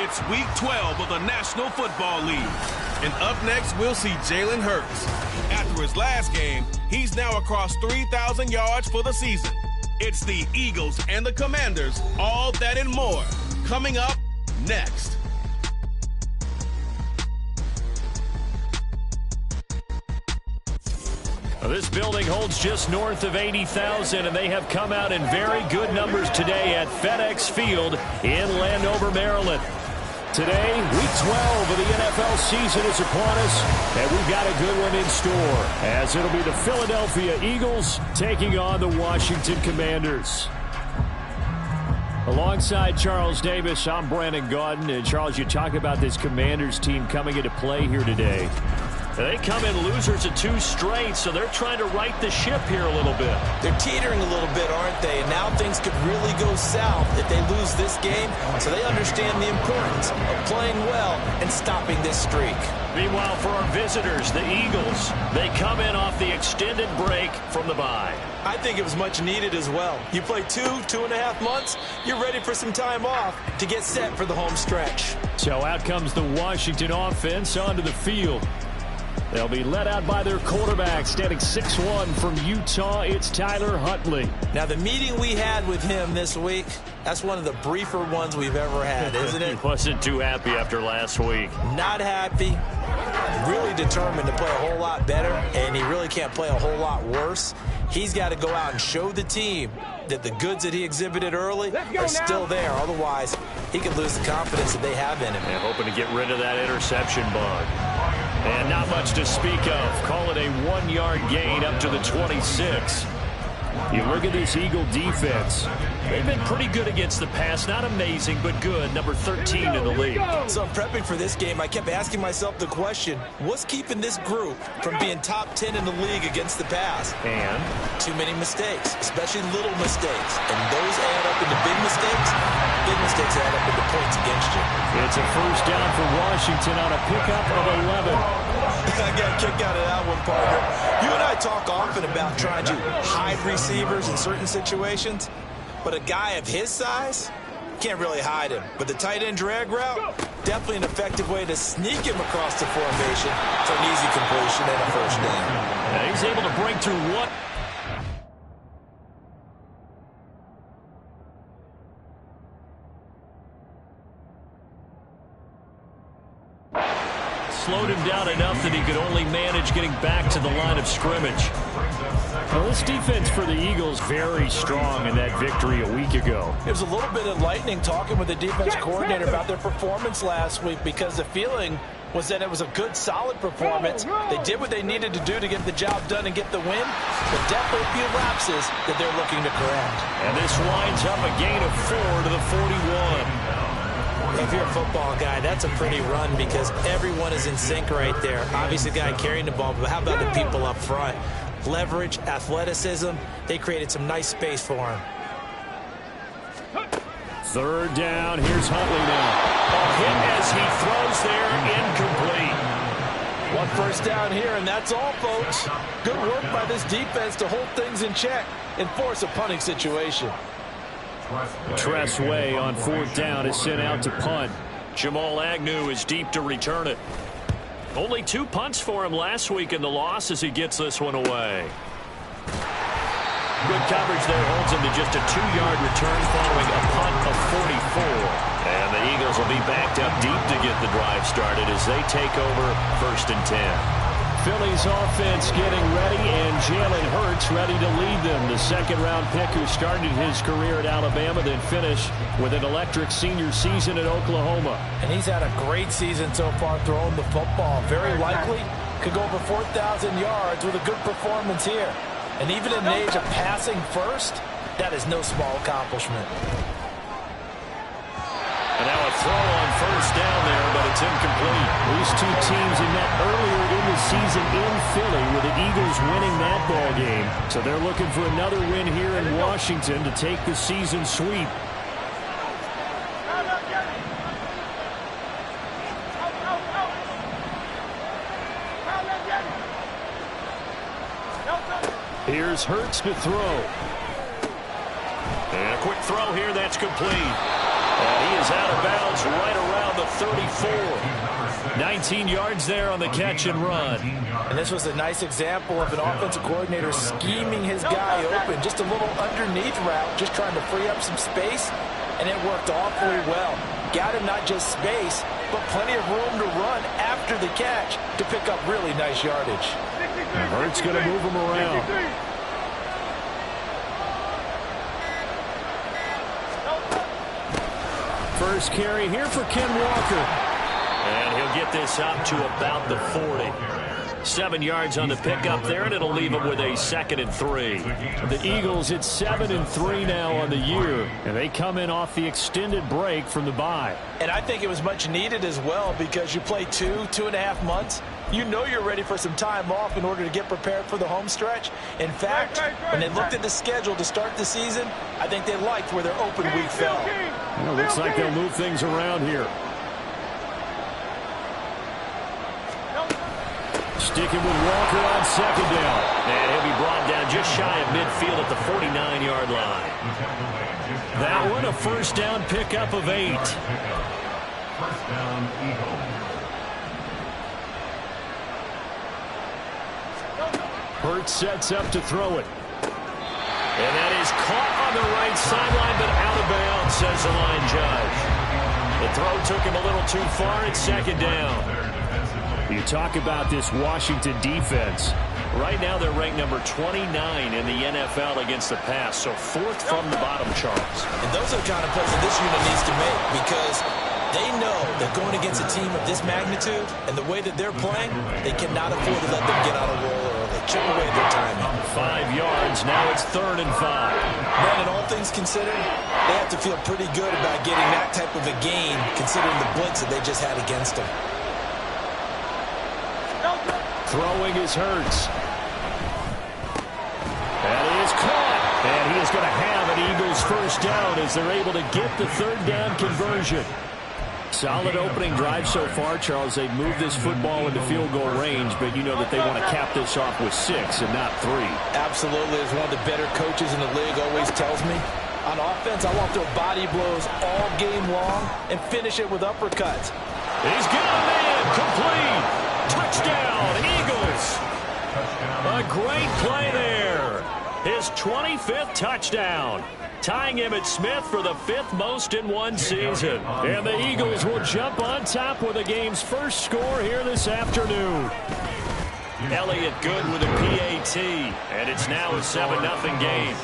It's Week 12 of the National Football League. And up next, we'll see Jalen Hurts. After his last game, he's now across 3,000 yards for the season. It's the Eagles and the Commanders, all that and more, coming up next. This building holds just north of 80,000, and they have come out in very good numbers today at FedEx Field in Landover, Maryland. Today, Week 12 of the NFL season is upon us, and we've got a good one in store, as it'll be the Philadelphia Eagles taking on the Washington Commanders. Alongside Charles Davis, I'm Brandon Gaudin. And Charles, you talk about this Commanders team coming into play here today. They come in losers of 2 straight, so they're trying to right the ship here a little bit. They're teetering a little bit, aren't they? And now things could really go south if they lose this game. So they understand the importance of playing well and stopping this streak. Meanwhile, for our visitors, the Eagles, they come in off the extended break from the bye. I think it was much needed as well. You play 2.5 months, you're ready for some time off to get set for the home stretch. So out comes the Washington offense onto the field. They'll be led out by their quarterback, standing 6'1" from Utah. It's Tyler Huntley. Now, the meeting we had with him this week, that's one of the briefer ones we've ever had, isn't it? He wasn't too happy after last week. Not happy. Really determined to play a whole lot better, and he really can't play a whole lot worse. He's got to go out and show the team that the goods that he exhibited early are still there. Otherwise, he could lose the confidence that they have in him. And hoping to get rid of that interception bug. And not much to speak of. Call it a 1-yard gain up to the 26. You look at this Eagle defense. They've been pretty good against the pass. Not amazing, but good. Number 13 in the league. So prepping for this game, I kept asking myself the question, what's keeping this group from being top 10 in the league against the pass? And? Too many mistakes, especially little mistakes. And those add up into big mistakes. Big mistakes add up into points against you. It's a first down for Washington on a pickup of 11. I got a kick out of that one, partner. You and I talk often about trying to hide receivers in certain situations, but a guy of his size can't really hide him. But the tight end drag route, definitely an effective way to sneak him across the formation for an easy completion and a first down. And he's able to break through one. Slowed him down enough that he could only manage getting back to the line of scrimmage. Well, this defense for the Eagles very strong in that victory a week ago. It was a little bit enlightening talking with the defense coordinator about their performance last week, because the feeling was that it was a good, solid performance. They did what they needed to do to get the job done and get the win, but definitely a few lapses that they're looking to correct. And this winds up a gain of 4 to the 41. If you're a football guy, that's a pretty run because everyone is in sync right there. Obviously, the guy carrying the ball, but how about the people up front? Leverage, athleticism, they created some nice space for him. Third down, here's Huntley now. A hit as he throws there, incomplete. One first down here, and that's all, folks. Good work by this defense to hold things in check and force a punting situation. Tressway on 4th down is sent out to punt. Jamal Agnew is deep to return it. Only 2 punts for him last week in the loss as he gets this one away. Good coverage there holds him to just a 2-yard return following a punt of 44. And the Eagles will be backed up deep to get the drive started as they take over 1st and 10. Philly's offense getting ready, and Jalen Hurts ready to lead them. The second-round pick who started his career at Alabama, then finished with an electric senior season at Oklahoma. And he's had a great season so far throwing the football. Very likely could go over 4,000 yards with a good performance here. And even in the age of passing first, that is no small accomplishment. And now a throw on 1st down there, but it's incomplete. These 2 teams had met earlier in the season in Philly with the Eagles winning that ball game. So they're looking for another win here in Washington to take the season sweep. Here's Hurts to throw. And a quick throw here, that's complete. And he is out of bounds right around the 34. 19 yards there on the catch and run. And this was a nice example of an offensive coordinator scheming his guy open. Just a little underneath route, just trying to free up some space, and it worked awfully well. Got him not just space, but plenty of room to run after the catch to pick up really nice yardage. Hurts going to move him around. First carry here for Ken Walker. And he'll get this up to about the 40. 7 yards on the pickup there, and it'll leave him with a 2nd and 3. The Eagles, it's 7-3 now on the year, and they come in off the extended break from the bye. And I think it was much needed as well, because you play 2.5 months. You know you're ready for some time off in order to get prepared for the home stretch. In fact, when they looked at the schedule to start the season, I think they liked where their open week fell. Well, looks like they'll move things around here. Sticking with Walker on 2nd down. And he'll be brought down just shy of midfield at the 49-yard line. That one, a first down pickup of 8. First down, Eagles. Hurts sets up to throw it. And that is caught on the right sideline, but out of bounds, says the line judge. The throw took him a little too far. It's 2nd down. You talk about this Washington defense. Right now they're ranked number 29 in the NFL against the pass, so 4th from the bottom, Charles. And those are the kind of plays that this unit needs to make, because they know that going against a team of this magnitude and the way that they're playing, they cannot afford to let them get on a roll early. Chip away their timing. 5 yards. Now it's 3rd and 5. Brandon, all things considered, they have to feel pretty good about getting that type of a gain, considering the blitz that they just had against them. Throwing is Hurts. That is caught. And he is going to have an Eagles first down as they're able to get the 3rd down conversion. Solid opening drive so far, Charles. They've moved this football into field goal range, but you know that they want to cap this off with 6 and not 3. Absolutely. As one of the better coaches in the league always tells me, on offense, I want to throw body blows all game long and finish it with uppercuts. He's got a man. Complete. Touchdown, Eagles. A great play there. His 25th touchdown. Tying Emmitt Smith for the 5th most in one season. And the Eagles will jump on top with the game's first score here this afternoon. Elliott good with a PAT. And it's now a 7-0 game.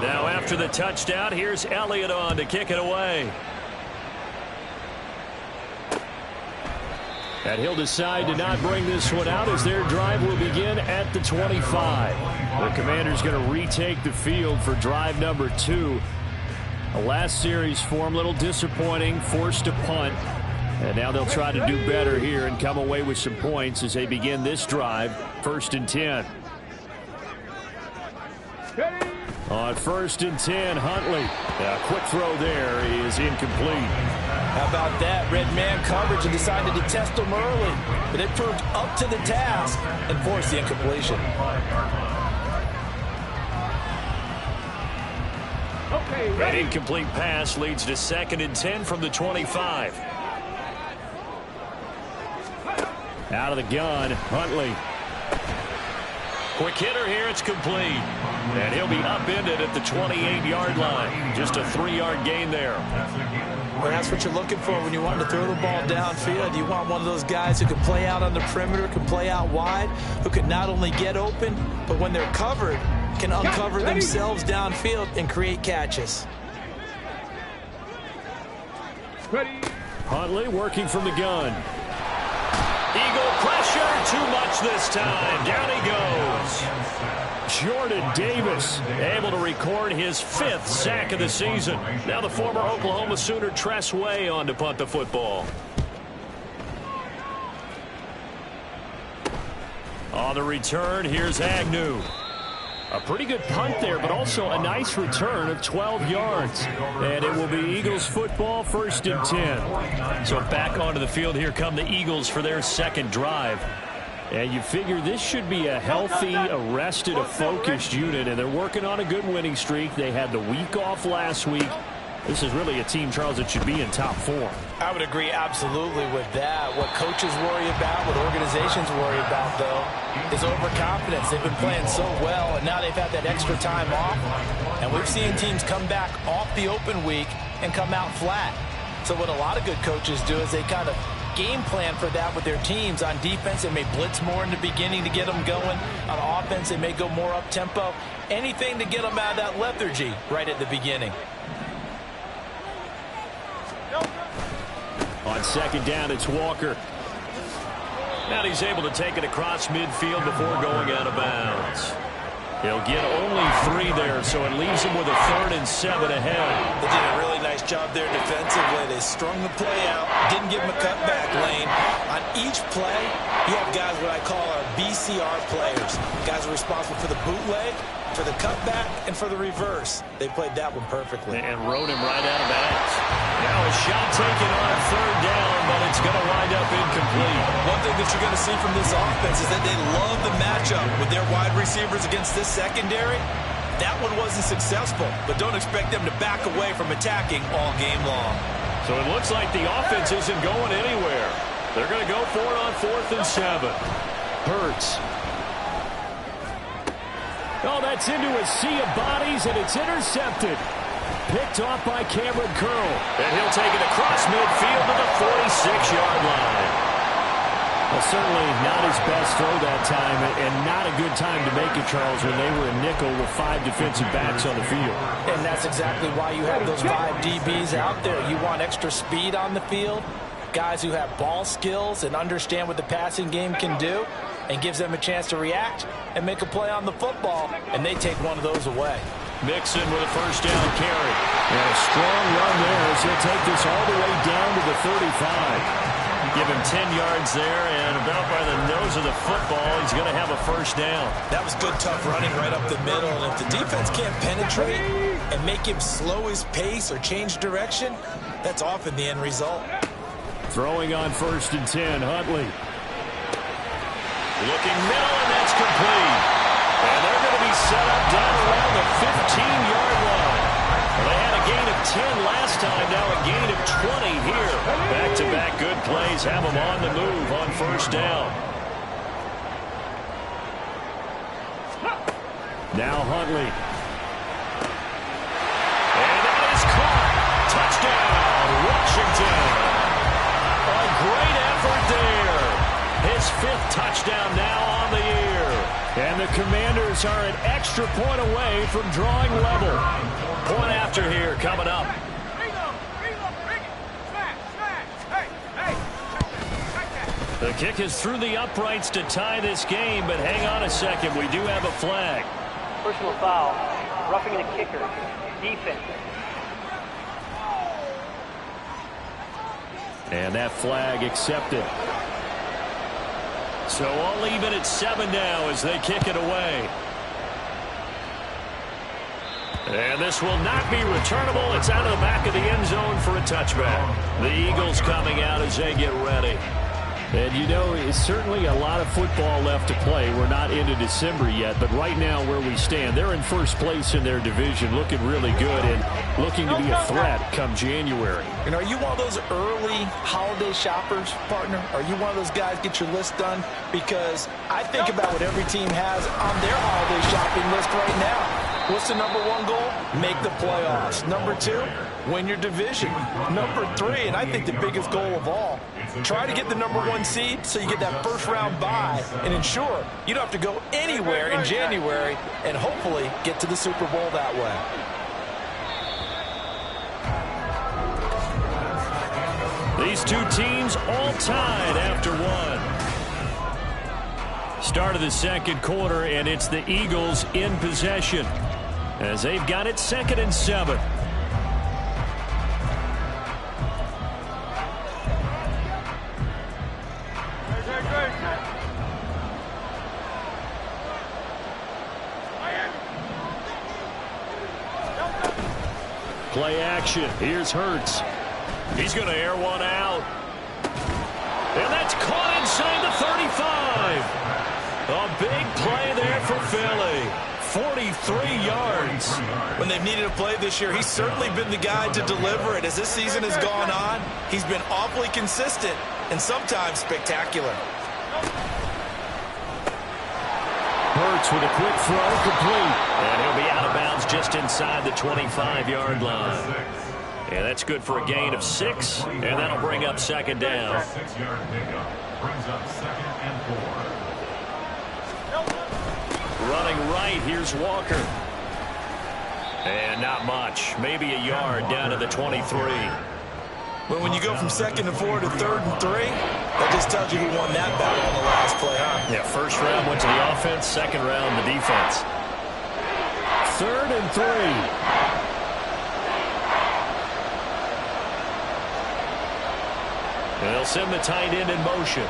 Now after the touchdown, here's Elliott on to kick it away. And he'll decide to not bring this one out as their drive will begin at the 25. The Commanders going to retake the field for drive number 2. The last series for them, a little disappointing, forced to punt. And now they'll try to do better here and come away with some points as they begin this drive, 1st and 10. On 1st and 10, Huntley. A quick throw there is incomplete. How about that? Red man coverage and decided to test them early. But they proved up to the task and forced the incompletion. That incomplete pass leads to 2nd and 10 from the 25. Out of the gun, Huntley. Quick hitter here, it's complete. And he'll be upended at the 28-yard line. Just a 3-yard gain there. Well, that's what you're looking for when you want to throw the ball downfield. You want one of those guys who can play out on the perimeter, can play out wide, who can not only get open, but when they're covered, can uncover themselves downfield and create catches. Huntley working from the gun. Eagle pressure, too much this time. Down he goes. Jordan Davis able to record his 5th sack of the season. Now the former Oklahoma Sooner Tress Way on to punt the football. On the return, here's Agnew. A pretty good punt there, but also a nice return of 12 yards. And it will be Eagles football, 1st and 10. So back onto the field, here come the Eagles for their 2nd drive. And you figure this should be a healthy, arrested, a focused unit, and they're working on a good winning streak. They had the week off last week. This is really a team, Charles, that should be in top form. I would agree absolutely with that. What coaches worry about, what organizations worry about, though, is overconfidence. They've been playing so well, and now they've had that extra time off. And we've seen teams come back off the open week and come out flat. So what a lot of good coaches do is they kind of game plan for that with their teams. On defense, they may blitz more in the beginning to get them going. On offense, they may go more up-tempo. Anything to get them out of that lethargy right at the beginning. On second down, it's Walker. Now he's able to take it across midfield before going out of bounds. He'll get only 3 there, so it leaves him with a 3rd and 7 ahead. They did a really nice job there defensively. They strung the play out, didn't give him a cutback lane. On each play, you have guys what I call our BCR players. Guys are responsible for the bootleg, for the cutback, and for the reverse. They played that one perfectly. And rode him right out of bounds. Now a shot taken on 3rd down, but it's going to wind up incomplete. One thing that you're going to see from this offense is that they love the matchup with their wide receivers against this secondary. That one wasn't successful, but don't expect them to back away from attacking all game long. So it looks like the offense isn't going anywhere. They're going to go for it on 4th and 7. Hurts. Oh, that's into a sea of bodies, and it's intercepted. Picked off by Cameron Curl. And he'll take it across midfield to the 46-yard line. Well, certainly not his best throw that time, and not a good time to make it, Charles, when they were a nickel with 5 defensive backs on the field. And that's exactly why you have those 5 DBs out there. You want extra speed on the field, guys who have ball skills and understand what the passing game can do, and gives them a chance to react and make a play on the football, and they take one of those away. Mixon with a 1st down carry. And a strong run there as he'll take this all the way down to the 35. Give him 10 yards there, and about by the nose of the football, he's going to have a 1st down. That was good, tough running right up the middle, and if the defense can't penetrate and make him slow his pace or change direction, that's often the end result. Throwing on 1st and 10, Huntley. Looking middle, and that's complete. And they're going to be set up down around the 15-yard line. Well, they had a gain of 10 last time, now a gain of 20 here. Back-to-back good plays have them on the move on 1st down. Now Huntley. And that is caught. Touchdown, Washington. A great effort there. His 5th touchdown now on the year. And the Commanders are an extra point away from drawing level. Point after here coming up. The kick is through the uprights to tie this game, but hang on a second. We do have a flag. Personal foul. Roughing the kicker. Defense. And that flag accepted. So I'll leave it at 7 now as they kick it away. And this will not be returnable. It's out of the back of the end zone for a touchback. The Eagles coming out as they get ready. And, you know, it's certainly a lot of football left to play. We're not into December yet, but right now where we stand, they're in first place in their division, looking really good and looking to be a threat come January. And are you one of those early holiday shoppers, partner? Are you one of those guys get your list done? Because I think about what every team has on their holiday shopping list right now. What's the number 1 goal? Make the playoffs. Number 2, win your division. Number 3, and I think the biggest goal of all, try to get the number 1 seed so you get that first-round bye and ensure you don't have to go anywhere in January and hopefully get to the Super Bowl that way. These two teams all tied after 1. Start of the second quarter, and it's the Eagles in possession as they've got it 2nd and 7. Play action. Here's Hurts. He's going to air one out. And that's caught inside the 35. big play there for Philly. 43 yards. When they've needed a play this year, he's certainly been the guy to deliver it. As this season has gone on, he's been awfully consistent and sometimes spectacular. Hurts with a quick throw, complete. And he'll be out of bounds just inside the 25-yard line. And that's good for a gain of 6, and that'll bring up second down. 6-yard pickup brings up 2nd and 4. Running right, here's Walker. And not much. Maybe a yard down to the 23. Well, when you go from 2nd and 4 to 3rd and 3, that just tells you who won that battle on the last play, huh? Yeah, first round went to the offense, second round the defense. 3rd and 3. They'll send the tight end in motion.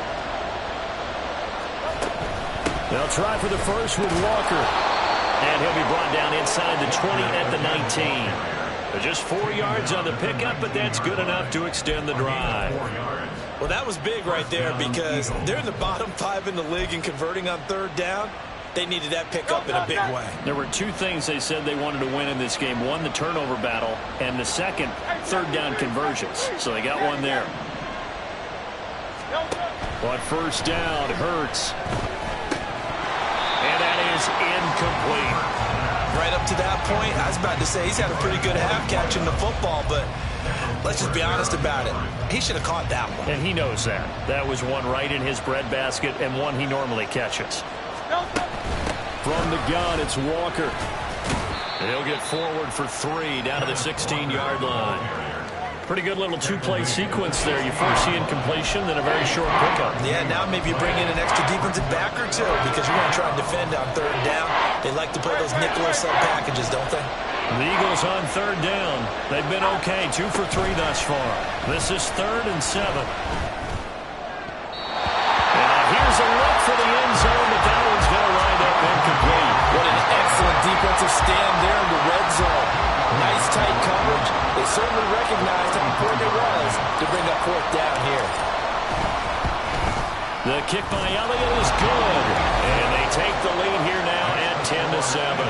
They'll try for the first with Walker. And he'll be brought down inside the 20 at the 19. Just 4 yards on the pickup, but that's good enough to extend the drive. Well, that was big right there because they're in the bottom 5 in the league in converting on 3rd down. They needed that pickup in a big way. There were 2 things they said they wanted to win in this game. One, the turnover battle, and the second, 3rd down conversions. So they got one there. On first down, Hurts. And that is incomplete. Right up to that point, I was about to say he's had a pretty good half catching the football, but let's just be honest about it. He should have caught that one. And he knows that. That was one right in his breadbasket and one he normally catches. From the gun, it's Walker. And he'll get forward for 3 down to the 16-yard line. Pretty good little 2-play sequence there. You first see incompletion, then a very short pickup. Yeah, now maybe you bring in an extra defensive back or 2 because you're going to try and defend on 3rd down. They like to play those nickel or sub packages, don't they? The Eagles on 3rd down. They've been okay, 2 for 3 thus far. This is 3rd and 7. And here's a look for the end zone, but that one's going to wind up incomplete. What an excellent defensive stand there in the red zone. Nice tight coverage. They certainly recognized how important it was to bring up 4th down here. The kick by Elliott is good. And they take the lead here now at 10-7.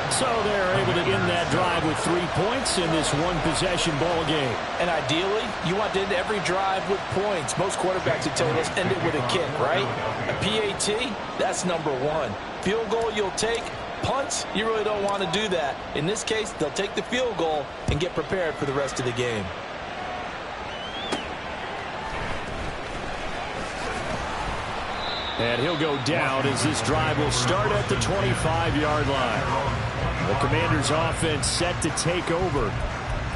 So they're able to end that drive with 3 points in this one-possession ball game. And ideally, you want to end every drive with points. Most quarterbacks would tell us end it with a kick, right? A PAT, that's number 1. Field goal you'll take. Punts, you really don't want to do that. In this case, they'll take the field goal and get prepared for the rest of the game. And he'll go down as this drive will start at the 25-yard line. The Commanders' offense set to take over.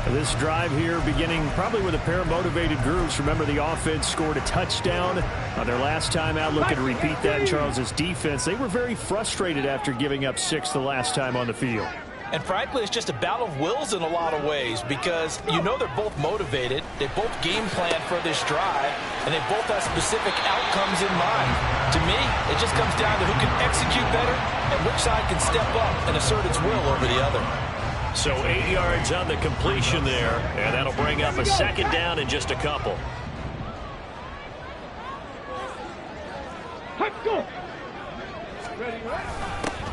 This drive here beginning probably with a pair of motivated groups. Remember, the offense scored a touchdown on their last time out. Looking to repeat that in Charles's defense. They were very frustrated after giving up 6 the last time on the field. And frankly, it's just a battle of wills in a lot of ways because you know they're both motivated. They both game plan for this drive, and they both have specific outcomes in mind. To me, it just comes down to who can execute better and which side can step up and assert its will over the other. So 8 yards on the completion there, and that'll bring up a second down in just a couple.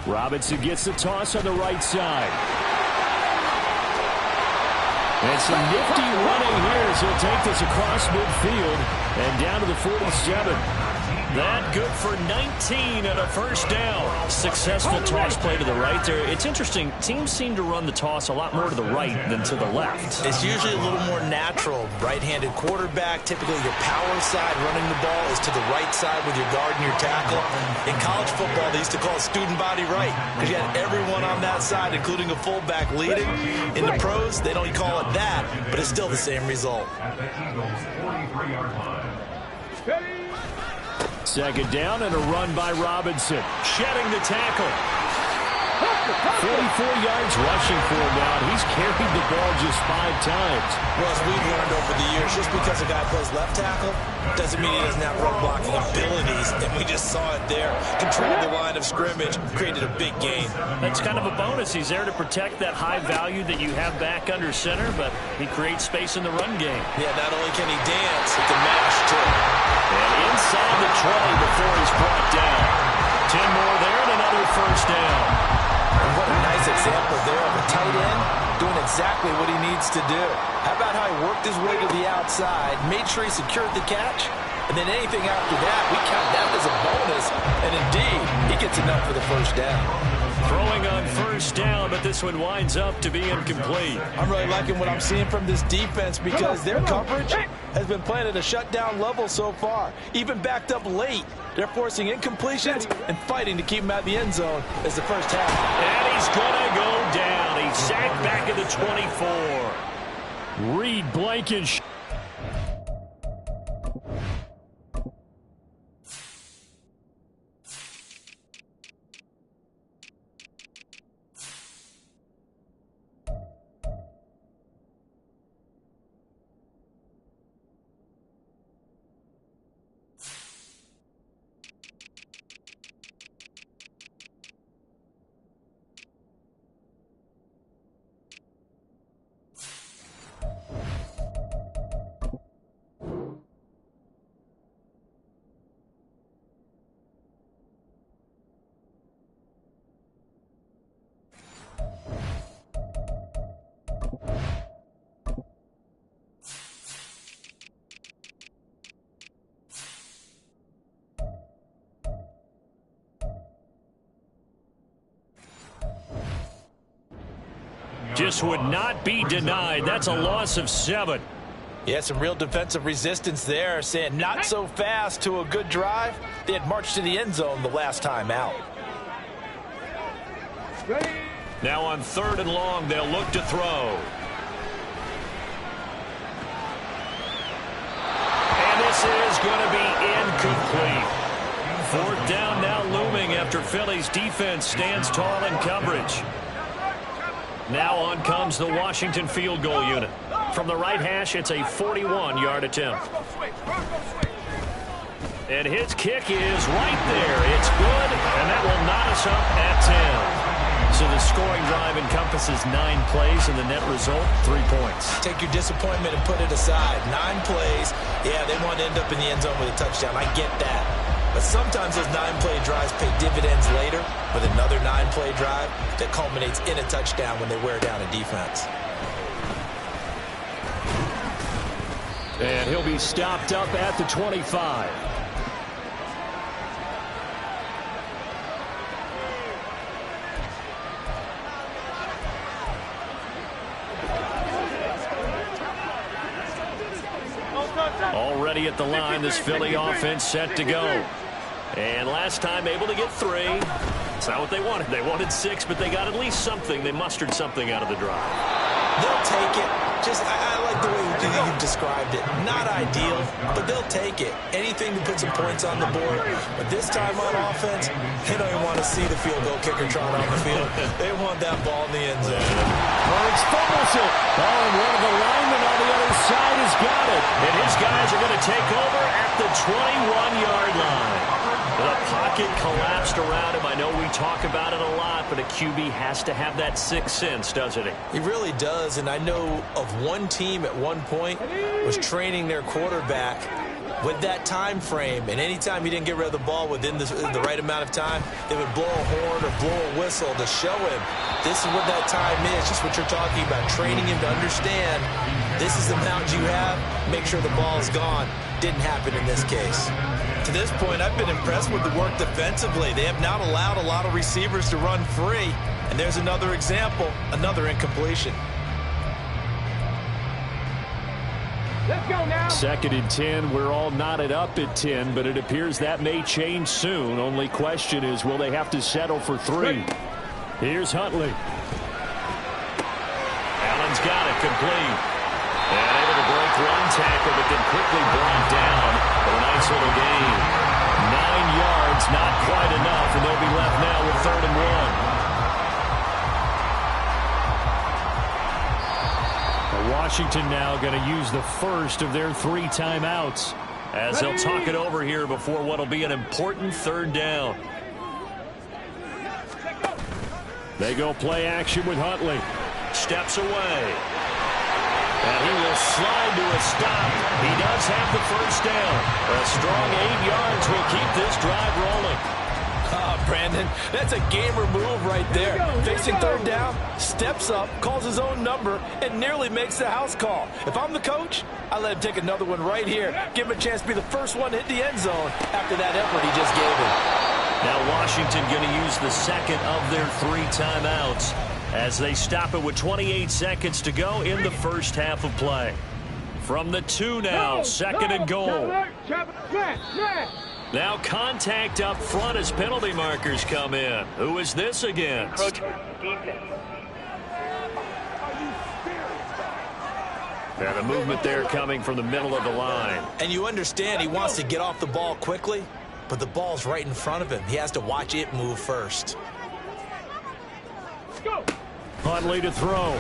Robinson gets the toss on the right side. And some nifty running here as he'll take this across midfield and down to the 47. That good for 19 and a first down. Successful toss play to the right there. It's interesting. Teams seem to run the toss a lot more to the right than to the left. It's usually a little more natural. Right-handed quarterback, typically your power side running the ball is to the right side with your guard and your tackle. In college football, they used to call it student body right because you had everyone on that side, including a fullback leading. In the pros, they don't call it that, but it's still the same result. At the Eagles' 43-yard line. Second down and a run by Robinson. Shedding the tackle. 44 yards rushing for him now. He's carried the ball just 5 times. Well, as we've learned over the years, just because a guy plays left tackle doesn't mean he doesn't have run blocking abilities. And we just saw it there. Controlled the line of scrimmage, created a big gain. That's kind of a bonus. He's there to protect that high value that you have back under center, but he creates space in the run game. Yeah, not only can he dance, he can mash too. And inside the 20 before he's brought down. 10 more there and another first down. And what a nice example there of a tight end doing exactly what he needs to do. How about how he worked his way to the outside, made sure he secured the catch, and then anything after that, we count that as a bonus. And indeed, he gets enough for the first down. Throwing on first down, but this one winds up to be incomplete. I'm really liking what I'm seeing from this defense because their coverage has been playing at a shutdown level so far. Even backed up late, they're forcing incompletions and fighting to keep him out of the end zone as the first half. And he's going to go down. He's sacked back at the 24. Reed Blankenship. Just would not be denied. That's a loss of 7. Yeah, some real defensive resistance there, saying not so fast to a good drive. They had marched to the end zone the last time out. Now on 3rd and long, they'll look to throw. And this is going to be incomplete. 4th down now looming after Philly's defense stands tall in coverage. Now on comes the Washington field goal unit. From the right hash, it's a 41-yard attempt. And his kick is right there. It's good, and that will knot us up at 10. So the scoring drive encompasses 9 plays, and the net result, 3 points. Take your disappointment and put it aside. 9 plays. Yeah, they want to end up in the end zone with a touchdown. I get that. But sometimes those 9-play drives pay dividends later with another 9-play drive that culminates in a touchdown when they wear down a defense. And he'll be stopped up at the 25. Already at the line, this Philly offense set to go. And last time able to get 3. It's not what they wanted. They wanted 6, but they got at least something. They mustered something out of the drive. They'll take it. I like the way you described it. Not ideal, but they'll take it. Anything to put some points on the board. But this time on offense, they don't even want to see the field goal kicker trot on the field. They want that ball in the end zone. Hurts fumbles it. Oh, and one of the linemen on the other side has got it. And his guys are going to take over at the 21-yard line. The pocket collapsed around him. I know we talk about it a lot, but a QB has to have that 6th sense, doesn't he? He really does, and I know of one team at one point was training their quarterback with that time frame, and anytime he didn't get rid of the ball within the right amount of time, they would blow a horn or blow a whistle to show him this is what that time is, just what you're talking about, training him to understand this is the amount you have, make sure the ball is gone. Didn't happen in this case. To this point, I've been impressed with the work defensively. They have not allowed a lot of receivers to run free. And there's another example, another incompletion. Let's go now. 2nd and 10. We're all knotted up at 10, but it appears that may change soon. Only question is, will they have to settle for 3? Here's Huntley. Allen's got it, complete. And able to break one tackle, but then quickly brought down for a nice little gain. 9 yards, not quite enough, and they'll be left now with 3rd and 1. Washington now going to use the first of their 3 timeouts as they'll talk it over here before what will be an important 3rd down. They go play action with Huntley. Steps away. And he will slide to a stop. He does have the first down. A strong 8 yards will keep this drive rolling. Brandon. That's a gamer move right there. Facing third down, steps up, calls his own number, and nearly makes the house call. If I'm the coach, I let him take another one right here. Give him a chance to be the first one to hit the end zone after that effort he just gave him. Now Washington going to use the second of their 3 timeouts as they stop it with 28 seconds to go in the first half of play. From the 2 now, second and goal. Now contact up front as penalty markers come in. Who is this against? And the movement there coming from the middle of the line. And you understand he wants to get off the ball quickly, but the ball's right in front of him. He has to watch it move first. Huntley to throw.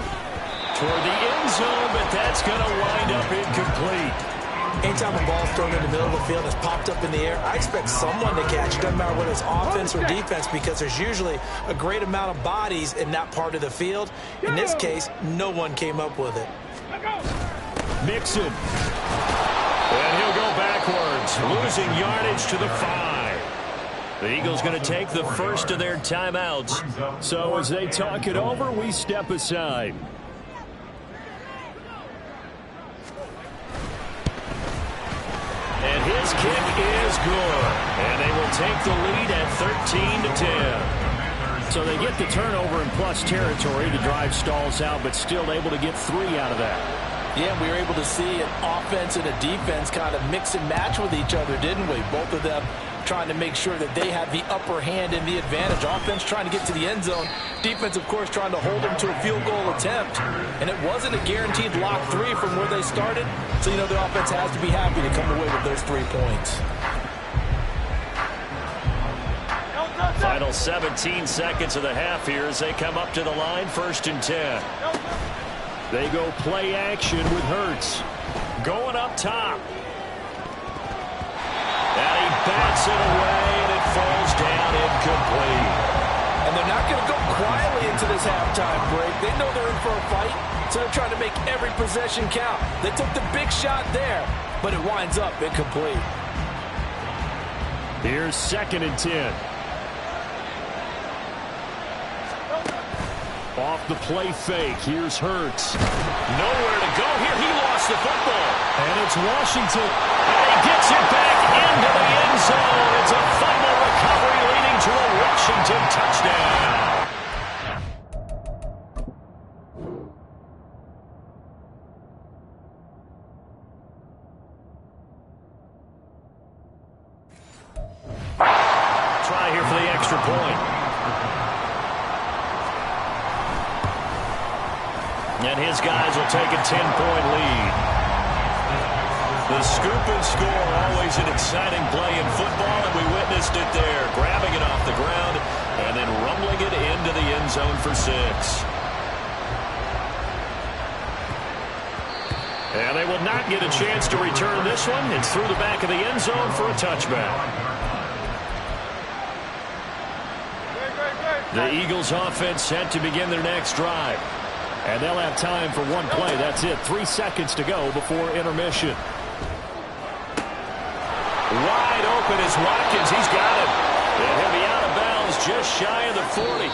Toward the end zone, but that's going to wind up incomplete. Anytime a ball's thrown in the middle of the field and it's popped up in the air, I expect someone to catch it. Doesn't matter whether it's offense or defense, because there's usually a great amount of bodies in that part of the field. In this case, no one came up with it. Mixon. And he'll go backwards, losing yardage to the 5. The Eagles going to take the first of their timeouts. So as they talk it over, we step aside. And his kick is good. And they will take the lead at 13-10. So they get the turnover in plus territory. The drive stalls out, but still able to get 3 out of that. Yeah, we were able to see an offense and a defense kind of mix and match with each other, didn't we? Both of them trying to make sure that they have the upper hand and the advantage. Offense trying to get to the end zone. Defense, of course, trying to hold them to a field goal attempt. And it wasn't a guaranteed lock 3 from where they started. So, you know, the offense has to be happy to come away with those 3 points. Final 17 seconds of the half here as they come up to the line, 1st and 10. They go play action with Hurts. Going up top. And he bats it away, and it falls down incomplete. And they're not going to go quietly into this halftime break. They know they're in for a fight, so they're trying to make every possession count. They took the big shot there, but it winds up incomplete. Here's 2nd and 10. Off the play fake. Here's Hurts. Nowhere to go here. He lost the football. And it's Washington. And he gets it back into the end zone. It's a fumble recovery leading to a Washington touchdown. Try here for the extra point. And his guys will take a 10-point lead. The scoop and score, always an exciting play in football, and we witnessed it there, grabbing it off the ground and then rumbling it into the end zone for 6. And they will not get a chance to return this one. It's through the back of the end zone for a touchback. The Eagles offense set to begin their next drive. And they'll have time for one play. That's it. 3 seconds to go before intermission. Wide open is Watkins. He's got it. And he'll be out of bounds just shy of the 40.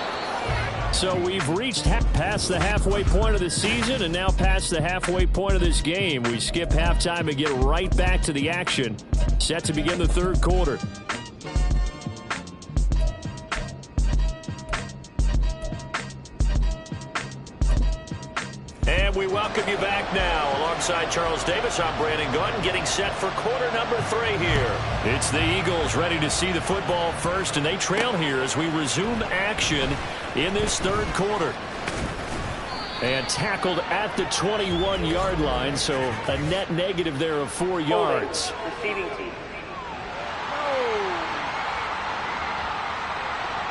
So we've reached past the halfway point of the season and now past the halfway point of this game. We skip halftime and get right back to the action. Set to begin the 3rd quarter. And we welcome you back now. Alongside Charles Davis, I'm Brandon Gunn, getting set for quarter number 3 here. It's the Eagles ready to see the football first, and they trail here as we resume action in this 3rd quarter. And tackled at the 21-yard line, so a net negative there of 4 yards. Receiving team.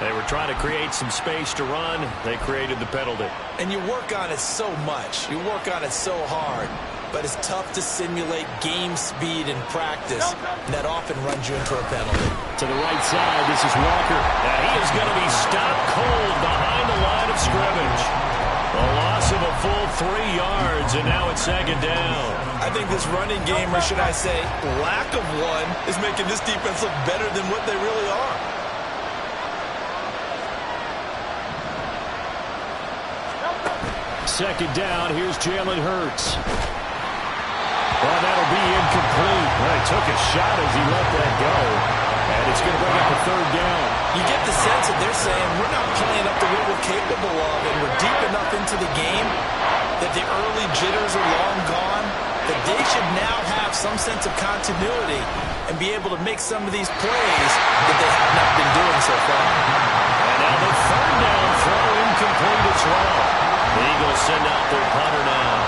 They were trying to create some space to run. They created the penalty. And you work on it so much. You work on it so hard. But it's tough to simulate game speed in practice. And that often runs you into a penalty. To the right side, this is Walker. Now he is going to be stopped cold behind the line of scrimmage. A loss of a full 3 yards, and now it's 2nd down. I think this running game, or should I say lack of one, is making this defense look better than what they really are. Second down, here's Jalen Hurts. Well, that'll be incomplete. Well, he took a shot as he let that go. And it's going to bring up a third down. You get the sense that they're saying we're not playing up to what we're capable of, and we're deep enough into the game that the early jitters are long gone, that they should now have some sense of continuity and be able to make some of these plays that they have not been doing so far. And now the third down throw incomplete as well. The Eagles send out their punter now,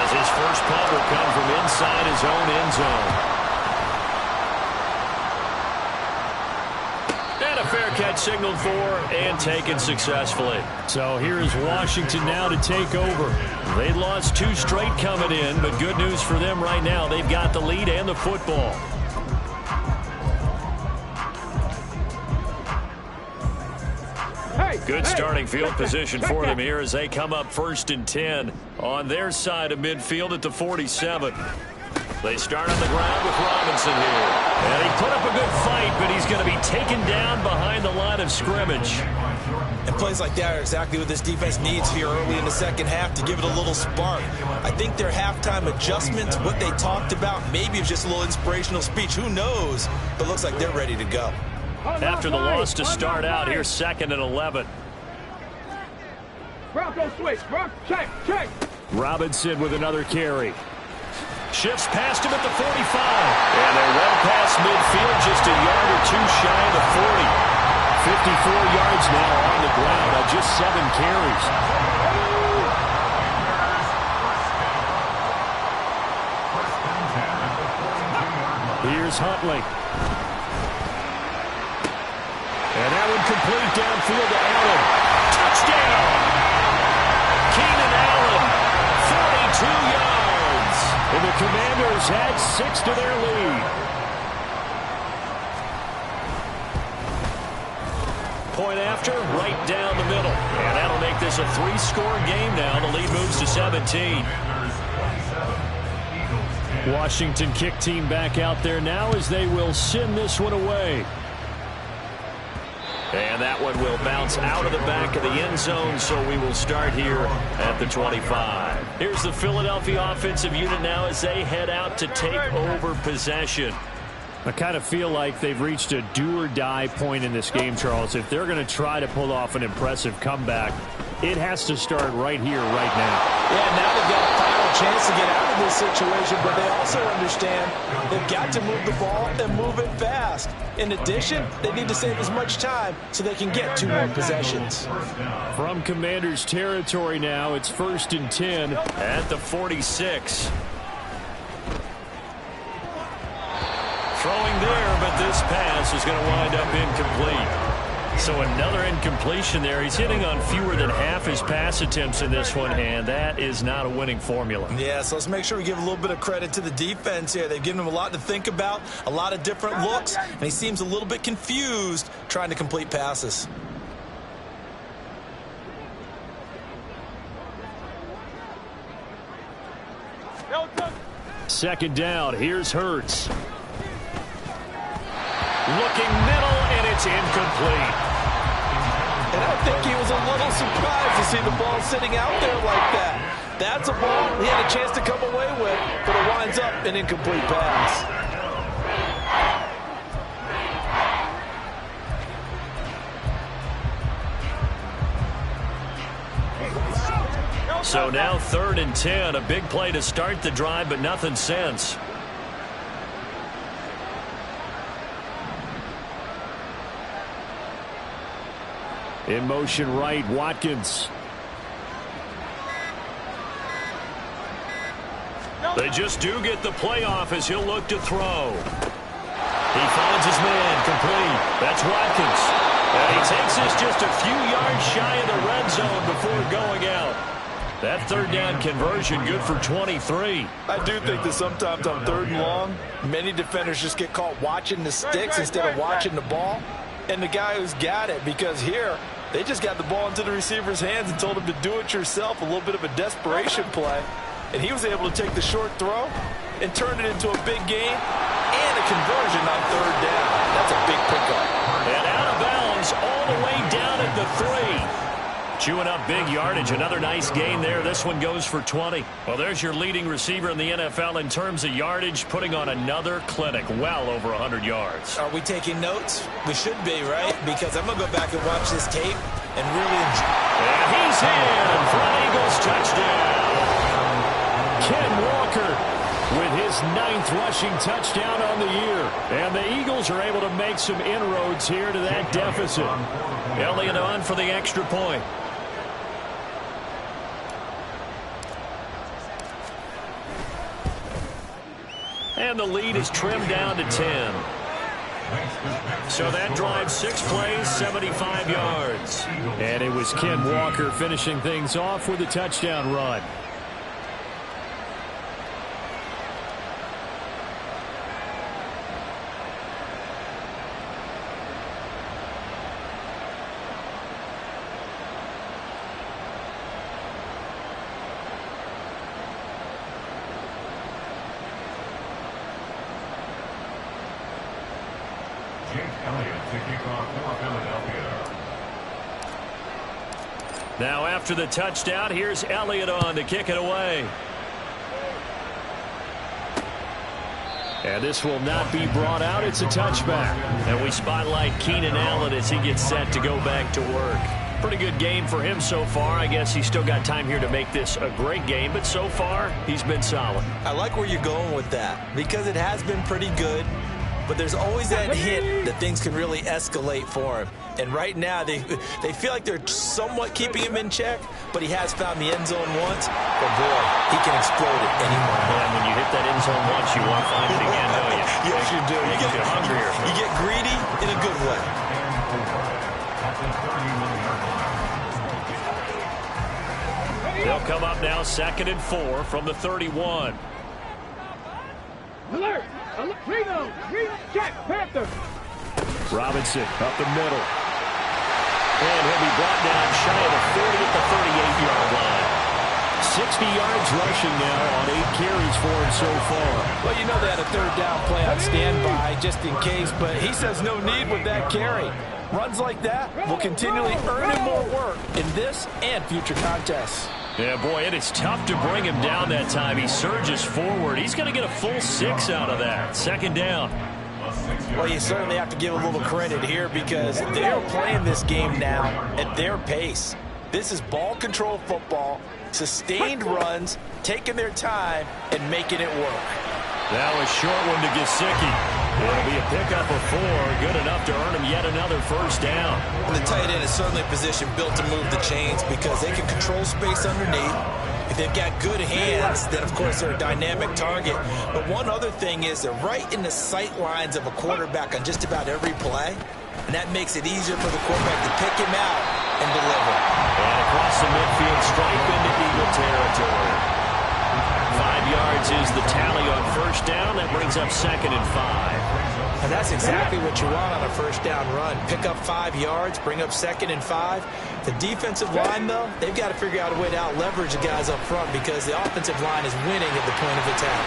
as his first punt will come from inside his own end zone. And a fair catch signaled for and taken successfully. So here's Washington now to take over. They lost 2 straight coming in, but good news for them right now. They've got the lead and the football. Good starting field position for them here as they come up 1st and 10 on their side of midfield at the 47. They start on the ground with Robinson here. And he put up a good fight, but he's going to be taken down behind the line of scrimmage. And plays like that are exactly what this defense needs here early in the second half to give it a little spark. I think their halftime adjustments, what they talked about, maybe it was just a little inspirational speech. Who knows? But looks like they're ready to go. After the loss to start out, here's 2nd and 11. Bronco switch. Bronco, check. Robinson with another carry. Shifts past him at the 45. And they're well past midfield, just a yard or 2 shy of the 40. 54 yards now on the ground on just 7 carries. Here's Huntley. And that one complete downfield to Allen. Touchdown! Keenan Allen, 42 yards. And the Commanders had 6 to their lead. Point after, right down the middle. And that'll make this a 3-score game now. The lead moves to 17. Washington kick team back out there now as they will send this one away. And that one will bounce out of the back of the end zone, so we will start here at the 25. Here's the Philadelphia offensive unit now as they head out to take over possession. I kind of feel like they've reached a do-or-die point in this game, Charles. If they're going to try to pull off an impressive comeback, it has to start right here, right now. Yeah, now they've got a final chance to get out of this situation, but they also understand they've got to move the ball and move it fast. In addition, they need to save as much time so they can get 2 more possessions. From Commanders territory now, it's 1st and 10 at the 46. Throwing there, but this pass is going to wind up incomplete. So another incompletion there. He's hitting on fewer than half his pass attempts in this one, and that is not a winning formula. Yeah, so let's make sure we give a little bit of credit to the defense here. They've given him a lot to think about, a lot of different looks, and he seems a little bit confused trying to complete passes. Second down, here's Hurts. Looking middle, and it's incomplete. And I think he was a little surprised to see the ball sitting out there like that. That's a ball he had a chance to come away with, but it winds up an incomplete pass. So now 3rd and 10, a big play to start the drive, but nothing since. In motion right, Watkins. They just do get the playoff as he'll look to throw. He finds his man, complete. That's Watkins. And he takes this just a few yards shy of the red zone before going out. That 3rd down conversion good for 23. I do think that sometimes on 3rd and long, many defenders just get caught watching the sticks instead of watching the ball. And the guy who's got it, because here, they just got the ball into the receiver's hands and told him to do it yourself, a little bit of a desperation play. And he was able to take the short throw and turn it into a big gain and a conversion on 3rd down. That's a big pickup. And out of bounds all the way down at the 3. Chewing up big yardage. Another nice gain there. This one goes for 20. Well, there's your leading receiver in the NFL in terms of yardage, putting on another clinic, well over 100 yards. Are we taking notes? We should be, right? Because I'm going to go back and watch this tape and really enjoy. And he's in for an Eagles touchdown. Ken Walker with his 9th rushing touchdown on the year. And the Eagles are able to make some inroads here to that deficit. Elliott on for the extra point. And the lead is trimmed down to 10. So that drive 6 plays, 75 yards. And it was Ken Walker finishing things off with a touchdown run. Now after the touchdown, here's Elliott on to kick it away. And this will not be brought out. It's a touchback. And we spotlight Keenan Allen as he gets set to go back to work. Pretty good game for him so far. I guess he's still got time here to make this a great game, but so far he's been solid. I like where you're going with that because it has been pretty good. But there's always that hint that things can really escalate for him. And right now, they feel like they're somewhat keeping him in check, but he has found the end zone once. But, boy, he can explode at any moment. And when you hit that end zone once, you want to find it again, don't you? Yes, you do. You get hungrier. You get greedy in a good way. They'll come up now 2nd and 4 from the 31. Alert! Reno! Check! Panther! Robinson up the middle. And he'll be brought down shy of the 40 at the 38-yard line. 60 yards rushing now on 8 carries for him so far. Well, you know they had a 3rd down play on standby just in case, but he says no need with that carry. Runs like that will continually earn him more work in this and future contests. Yeah, boy, it is tough to bring him down that time. He surges forward. He's going to get a full 6 out of that. 2nd down. Well, you certainly have to give a little credit here because they're playing this game now at their pace. This is ball control football, sustained runs, taking their time, and making it work. That was short one to Gesicki. It'll be a pickup of 4, good enough to earn him yet another 1st down. And the tight end is certainly a position built to move the chains because they can control space underneath. If they've got good hands, then, of course, they're a dynamic target. But one other thing is they're right in the sight lines of a quarterback on just about every play, and that makes it easier for the quarterback to pick him out and deliver. And across the midfield, stripe into Eagle territory. 5 yards is the tally on 1st down. That brings up 2nd and 5. And that's exactly what you want on a 1st down run. Pick up 5 yards, bring up 2nd and 5. The defensive line, though, they've got to figure out a way to out-leverage the guys up front because the offensive line is winning at the point of attack.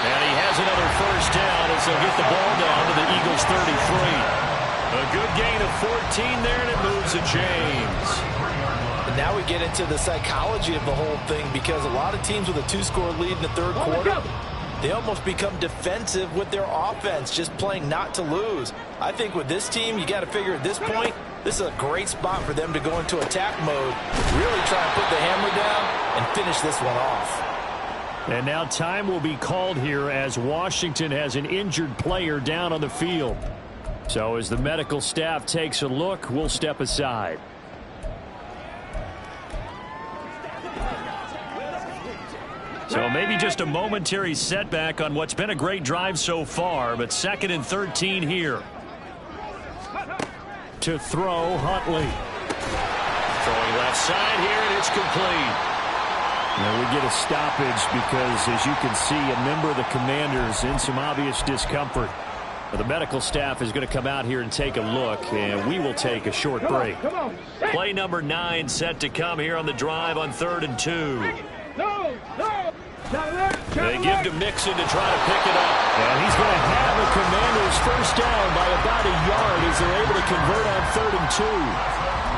And he has another 1st down as they'll get the ball down to the Eagles' 33. A good gain of 14 there, and it moves the chains. Now we get into the psychology of the whole thing because a lot of teams with a 2-score lead in the 3rd quarter, they almost become defensive with their offense, just playing not to lose. I think with this team, you got to figure at this point, this is a great spot for them to go into attack mode, really try and put the hammer down and finish this one off. And now time will be called here as Washington has an injured player down on the field. So as the medical staff takes a look, we'll step aside. So maybe just a momentary setback on what's been a great drive so far, but 2nd and 13 here. To throw, Huntley. Throwing left side here, and it's complete. Now we get a stoppage because, as you can see, a member of the Commanders in some obvious discomfort. The medical staff is going to come out here and take a look, and we will take a short break. Play number 9 set to come here on the drive on 3rd and 2. They give to Mixon to try to pick it up. And he's going to have the Commanders 1st down by about a yard as they're able to convert on 3rd and 2.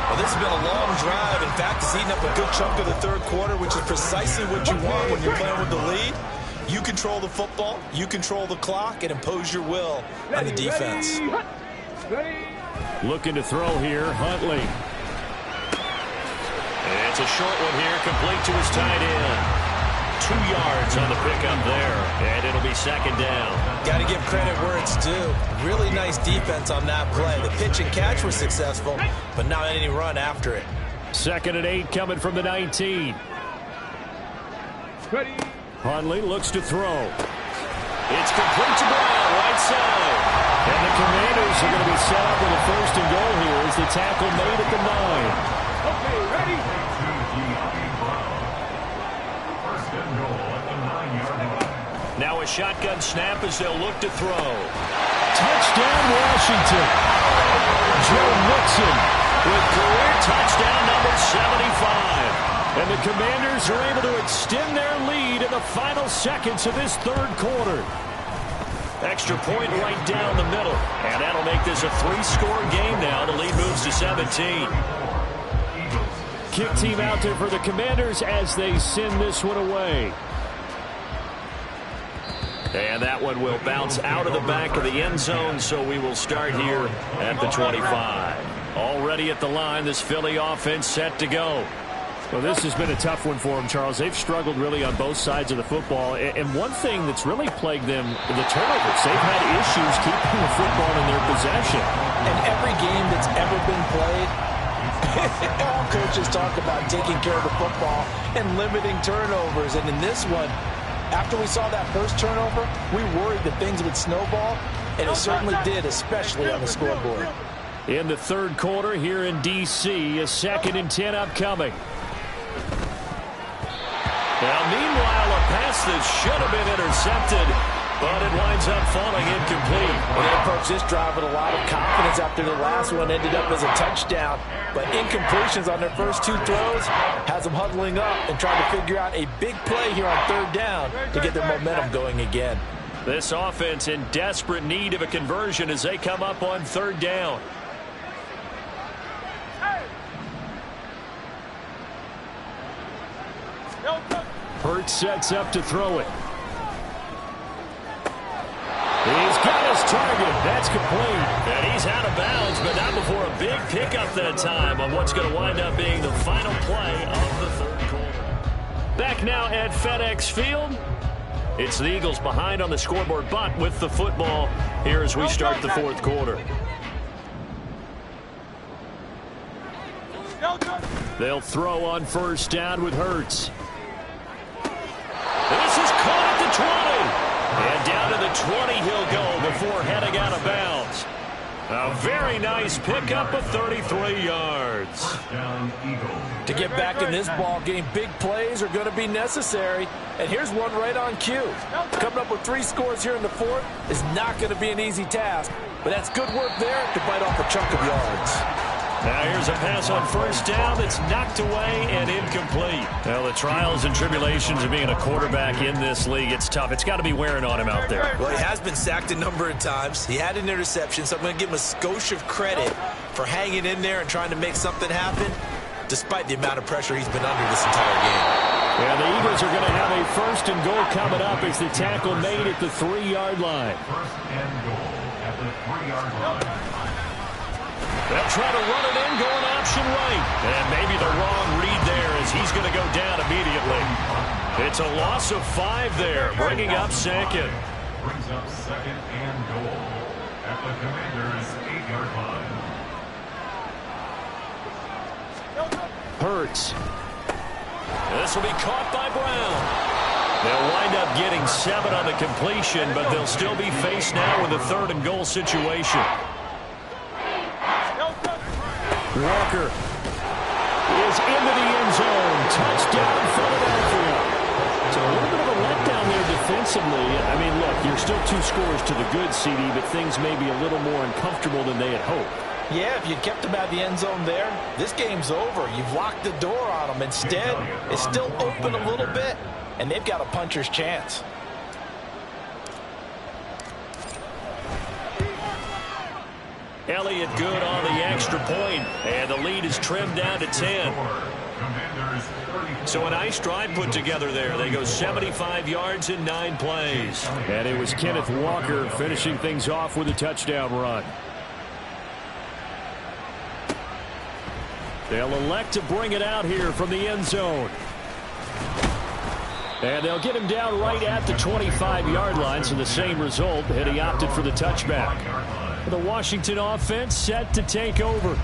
Well, this has been a long drive. In fact, it's eaten up a good chunk of the third quarter, which is precisely what you want when you're playing with the lead. You control the football, you control the clock, and impose your will on the defense. Looking to throw here, Huntley. It's a short one here, complete to his tight end. 2 yards on the pickup there, and it'll be second down. Got to give credit where it's due. Really nice defense on that play. The pitch and catch was successful, but not any run after it. 2nd and 8 coming from the 19. Huntley looks to throw. It's complete to Brown, right side. And the Commanders are going to be set up with a 1st and goal here as the tackle made at the 9. Okay, ready? Now a shotgun snap as they'll look to throw. Touchdown, Washington. Joe Mixon with career touchdown number 75. And the Commanders are able to extend their lead in the final seconds of this third quarter. Extra point right down the middle. And that'll make this a 3-score game now. The lead moves to 17. Kick team out there for the Commanders as they send this one away. And that one will bounce out of the back of the end zone, so we will start here at the 25. Already at the line, this Philly offense set to go. Well, this has been a tough one for them, Charles. They've struggled really on both sides of the football. And one thing that's really plagued them, the turnovers. They've had issues keeping the football in their possession. And every game that's ever been played, all coaches talk about taking care of the football and limiting turnovers. And in this one, after we saw that first turnover, we worried that things would snowball, and it certainly did, especially on the scoreboard. In the third quarter here in D.C., a 2nd and 10 upcoming. Now, meanwhile, a pass that should have been intercepted, but it winds up falling incomplete. Well, they approached this drive with a lot of confidence after the last one ended up as a touchdown. But incompletions on their first 2 throws has them huddling up and trying to figure out a big play here on 3rd down to get their momentum going again. This offense in desperate need of a conversion as they come up on 3rd down. Hurts sets up to throw it. He's got his target. That's complete. And he's out of bounds, but not before a big pickup that time on what's going to wind up being the final play of the third quarter. Back now at FedEx Field. It's the Eagles behind on the scoreboard, but with the football here as we start the 4th quarter. They'll throw on 1st down with Hurts. This is caught at the 20. And down to the 20 he'll go before heading out of bounds. A very nice pickup of 33 yards. To get back in this ball game, big plays are going to be necessary. And here's one right on cue. Coming up with 3 scores here in the 4th is not going to be an easy task. But that's good work there to bite off a chunk of yards. Now here's a pass on 1st down that's knocked away and incomplete. Well, the trials and tribulations of being a quarterback in this league, it's tough. It's got to be wearing on him out there. Well, he has been sacked a number of times. He had an interception, so I'm going to give him a skosh of credit for hanging in there and trying to make something happen, despite the amount of pressure he's been under this entire game. Yeah, the Eagles are going to have a 1st and goal coming up as the tackle made at the 3-yard line. 1st and goal at the 3-yard line. They'll try to run it in, going option right. And maybe the wrong read there as he's going to go down immediately. It's a loss of 5 there, bringing up 2nd. Brings up 2nd and goal at the Commanders' 8-yard line. Hurts. This will be caught by Brown. They'll wind up getting 7 on the completion, but they'll still be faced now with a 3rd and goal situation. Walker is into the end zone. Touchdown, Philadelphia. So a little bit of a letdown there defensively. I mean, look, you're still 2 scores to the good, CD, but things may be a little more uncomfortable than they had hoped. Yeah, if you kept them out the end zone there, this game's over. You've locked the door on them. Instead, it's still open a little bit, and they've got a puncher's chance. Elliott good on the extra point, and the lead is trimmed down to 10. So a nice drive put together there. They go 75 yards in 9 plays. And it was Kenneth Walker finishing things off with a touchdown run. They'll elect to bring it out here from the end zone. And they'll get him down right at the 25-yard line, so the same result, and he opted for the touchback. The Washington offense set to take over.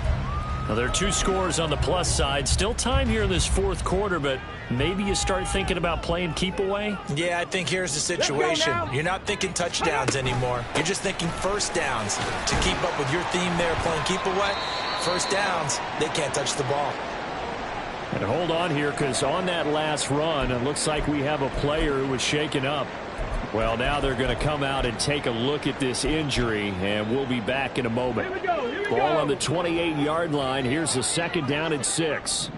Now, there are 2 scores on the plus side. Still time here in this fourth quarter, but maybe you start thinking about playing keep away? Yeah, I think here's the situation. You're not thinking touchdowns anymore. You're just thinking first downs. To keep up with your theme there, playing keep away, first downs, they can't touch the ball. And hold on here, because on that last run, it looks like we have a player who was shaken up. Well, now they're going to come out and take a look at this injury, and we'll be back in a moment. Here we Ball go. on the 28-yard line. Here's the second down and 6.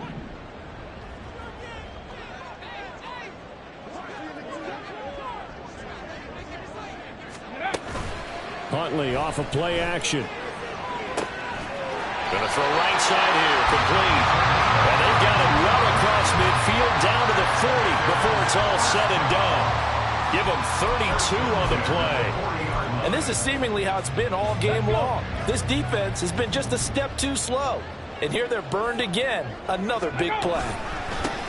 Huntley off of play action. Going to throw right side here, complete. And they've got it well across midfield down to the 40 before it's all said and done. Give them 32 on the play. And this is seemingly how it's been all game long. This defense has been just a step too slow. And here they're burned again. Another big play.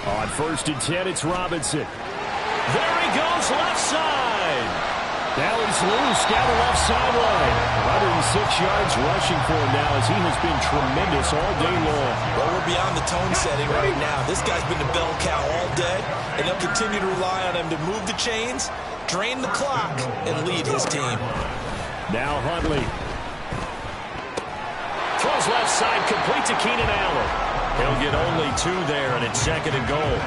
On 1st and 10, it's Robinson. There he goes, left side. Now he's loose down the left sideline. 106 yards rushing for him now, as he has been tremendous all day long. Well, we're beyond the tone setting right now. This guy's been the bell cow all day, and they'll continue to rely on him to move the chains, drain the clock, and lead his team. Now Huntley. Throws left side, complete to Keenan Allen. He'll get only 2 there, and it's 2nd and goal.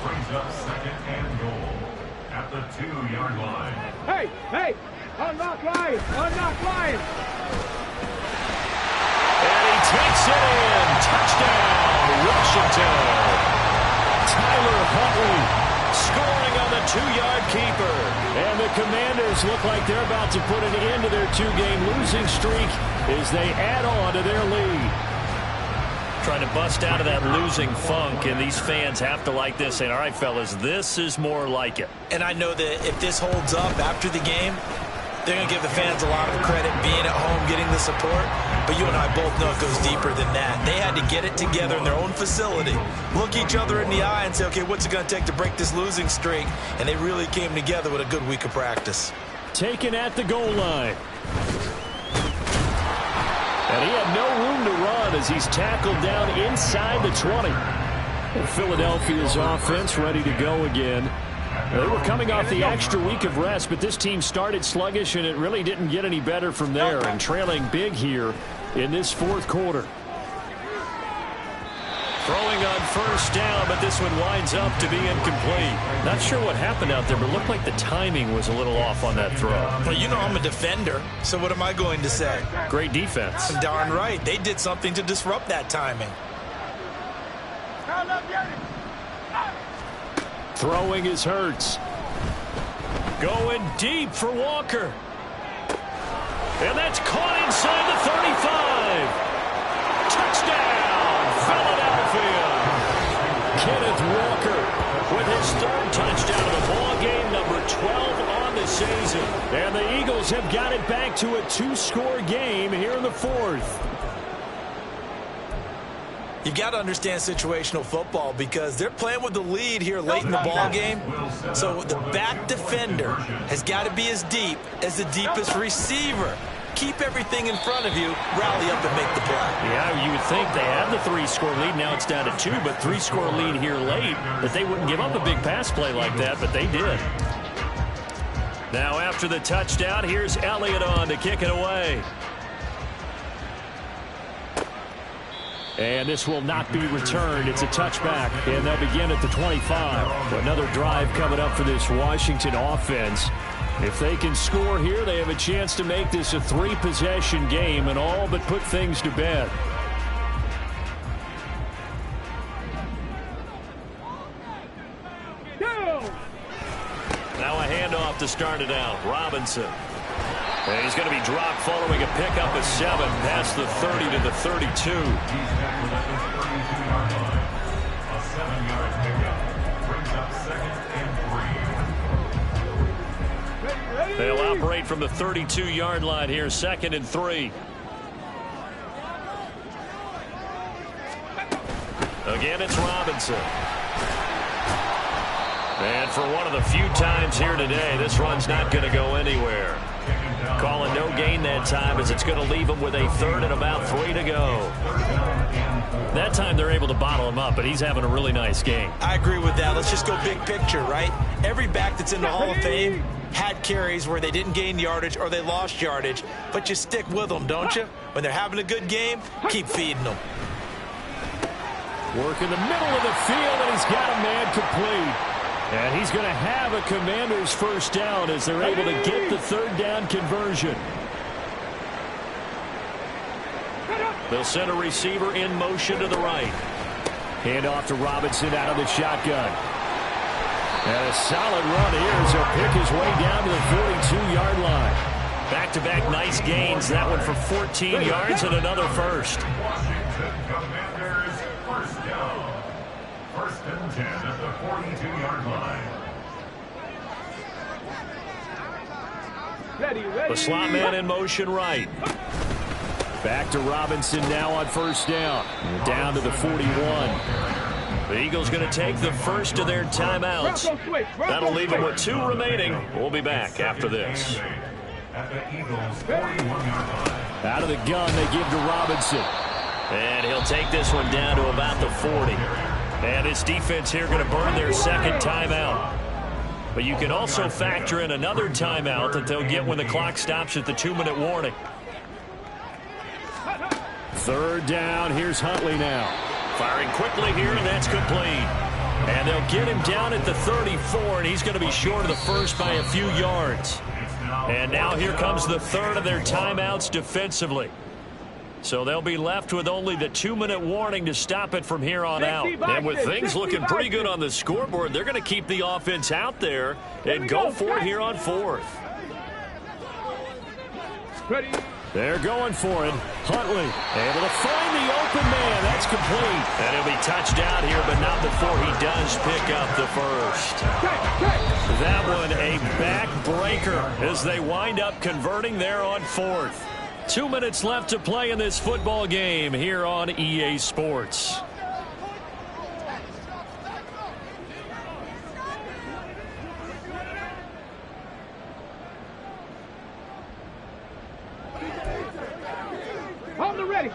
Brings up 2nd and goal at the 2-yard line. Hey, unlock line, And he takes it in. Touchdown, Washington. Tyler Huntley Scoring on the 2-yard keeper. And the Commanders look like they're about to put an end to their 2-game losing streak as they add on to their lead. Trying to bust out of that losing funk, and these fans have to like this, saying, all right, fellas, this is more like it. And I know that if this holds up after the game, they're going to give the fans a lot of credit being at home, getting the support. But you and I both know it goes deeper than that. They had to get it together in their own facility, look each other in the eye and say, okay, what's it going to take to break this losing streak? And they really came together with a good week of practice. Taken at the goal line. And he had no room to run as he's tackled down inside the 20. And Philadelphia's offense ready to go again. They were coming off the extra week of rest, but this team started sluggish, and it really didn't get any better from there, and trailing big here in this fourth quarter. Throwing on 1st down, but this one winds up to be incomplete. Not sure what happened out there, but it looked like the timing was a little off on that throw. Well, you know I'm a defender, so what am I going to say? Great defense. Darn right. They did something to disrupt that timing. Throwing is Hurts. Going deep for Walker. And that's caught inside the 35. Touchdown, Philadelphia. Kenneth Walker with his 3rd touchdown of the ball game, number 12 on the season. And the Eagles have got it back to a 2-score game here in the 4th. You've got to understand situational football because they're playing with the lead here late in the ball game. So the back defender has got to be as deep as the deepest receiver. Keep everything in front of you, rally up and make the play. Yeah, you would think they had the 3-score lead. Now it's down to 2, but 3-score lead here late, that they wouldn't give up a big pass play like that, but they did. Now after the touchdown, here's Elliott on to kick it away. And this will not be returned. It's a touchback, and they'll begin at the 25. Another drive coming up for this Washington offense. If they can score here, they have a chance to make this a 3-possession game and all but put things to bed. Now a handoff to start it out. Robinson. And he's going to be dropped following a pickup of 7 past the 30 to the 32. He's tackled at the 32-yard line. A 7-yard pickup brings up 2nd and 3. They'll operate from the 32-yard line here, 2nd and 3. Again, it's Robinson. And for one of the few times here today, this run's not going to go anywhere. Calling no gain that time as it's going to leave him with a 3rd and about 3 to go. That time they're able to bottle him up, but he's having a really nice game. I agree with that. Let's just go big picture, right? Every back that's in the Hall of Fame had carries where they didn't gain yardage or they lost yardage, but you stick with them, don't you? When they're having a good game, keep feeding them. Work in the middle of the field, and he's got a man complete. And he's going to have a Commanders first down as they're able to get the 3rd down conversion. They'll send a receiver in motion to the right. Hand off to Robinson out of the shotgun. And a solid run here as he'll pick his way down to the 42-yard line. Back-to-back nice gains. That one for 14 yards and another first. Washington Commanders first down. 1st and 10 at the 42-yard line. The slot man in motion right. Back to Robinson now on first down. Down to the 41. The Eagles going to take the first of their timeouts. That'll leave them with 2 remaining. We'll be back after this. At the Eagles' 41-yard line. Out of the gun, they give to Robinson. And he'll take this one down to about the 40. And this defense here going to burn their 2nd timeout. But you can also factor in another timeout that they'll get when the clock stops at the 2-minute warning. 3rd down. Here's Huntley now. Firing quickly here, and that's complete. And they'll get him down at the 34, and he's going to be short of the first by a few yards. And now here comes the 3rd of their timeouts defensively. So they'll be left with only the 2-minute warning to stop it from here on out. And with things looking pretty good on the scoreboard, they're going to keep the offense out there and go for it here on 4th. They're going for it. Huntley able to find the open man. That's complete. And he'll be touched out here, but not before he does pick up the first. That one a backbreaker as they wind up converting there on 4th. 2 minutes left to play in this football game here on EA Sports. On the ready.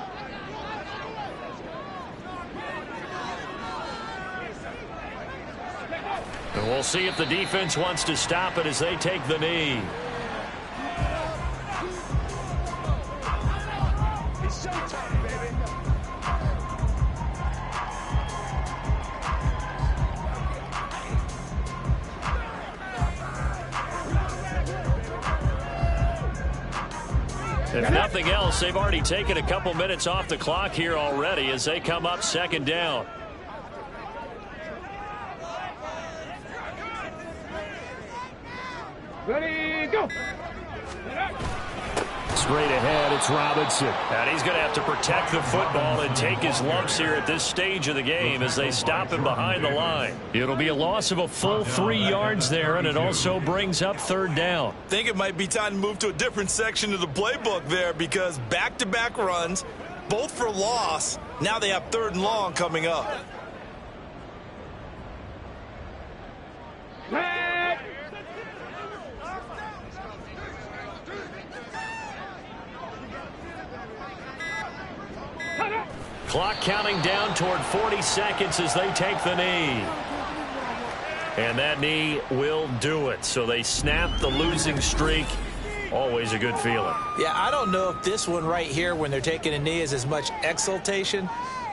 And we'll see if the defense wants to stop it as they take the knee. If nothing else, they've already taken a couple minutes off the clock here already as they come up 2nd down. Ready, go. Straight ahead, it's Robinson. And he's going to have to protect the football and take his lumps here at this stage of the game as they stop him behind the line. It'll be a loss of a full 3 yards there, and it also brings up 3rd down. I think it might be time to move to a different section of the playbook there because back-to-back runs, both for loss. Now they have 3rd and long coming up. Clock counting down toward 40 seconds as they take the knee. And that knee will do it. So they snap the losing streak. Always a good feeling. Yeah, I don't know if this one right here when they're taking a knee is as much exultation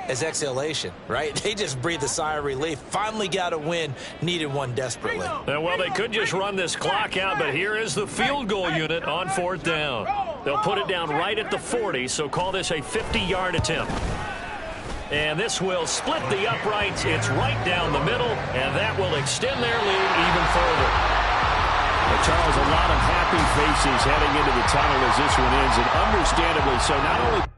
as exhalation, right? They just breathe a sigh of relief. Finally got a win. Needed one desperately. Well, they could just run this clock out, but here is the field goal unit on 4th down. They'll put it down right at the 40, so call this a 50-yard attempt. And this will split the uprights. It's right down the middle, and that will extend their lead even further. A Charles, a lot of happy faces heading into the tunnel as this one ends, and understandably so. Not only